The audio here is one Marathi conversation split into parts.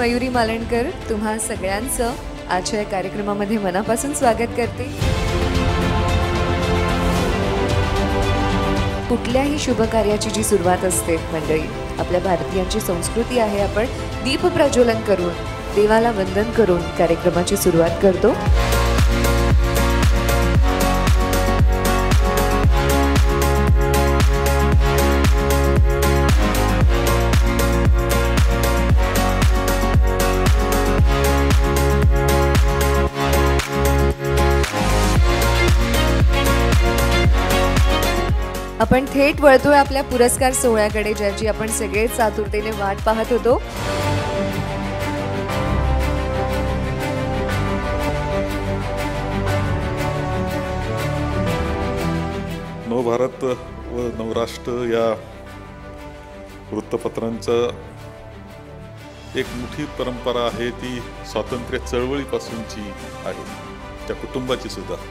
मयुरी मालणकर तुम्हा सगळ्यांचं आजच्या या कार्यक्रमामध्ये मनापासून स्वागत करते। कुठल्याही शुभ कार्याची जी सुरुवात असते मंडळी, आपल्या भारतीयांची संस्कृती आहे, आपण दीप प्रज्वलन करून देवाला वंदन करून कार्यक्रमाची सुरुवात करतो। आपण थेट वळतोय आपल्या पुरस्कार सोहळ्याकडे, ज्याची आपण सगळेच आतुरतेने वाट पाहत होतो। नवभारत व नवराष्ट्र या वृत्तपत्रांचं एक मोठी परंपरा आहे, ती स्वातंत्र्य चळवळीपासूनची आहे, त्या कुटुंबाची सुद्धा,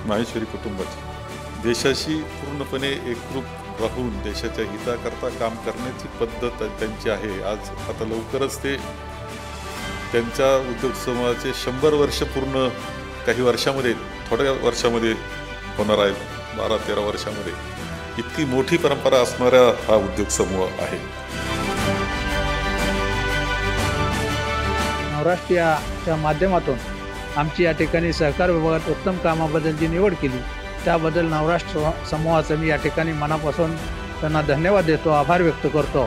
माहेश्वरी कुटुंबाची। देशाशी पूर्णपणे एकरूप राहून देशाच्या हिताकरता काम करण्याची पद्धत त्यांची आहे। आज आता लवकरच ते त्यांच्या उद्योग समूहाचे 100 वर्ष पूर्ण काही वर्षामध्ये, थोड्या वर्षामध्ये होणार आहे, 12-13 वर्षामध्ये। इतकी मोठी परंपरा असणारा हा उद्योग समूह आहे। नवराष्ट्राच्या माध्यमातून आमची या ठिकाणी सहकार विभागात उत्तम कामाबद्दल जी निवड केली, त्याबद्दल नवराष्ट्र समूहाचं मी या ठिकाणी मनापासून त्यांना धन्यवाद देतो, आभार व्यक्त करतो।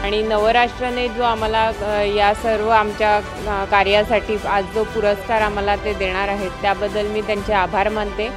आणि नवराष्ट्राने जो आम्हाला या सर्व आमच्या कार्यासाठी आज जो पुरस्कार आम्हाला ते देणार आहेत, त्याबद्दल मी त्यांचे आभार मानते।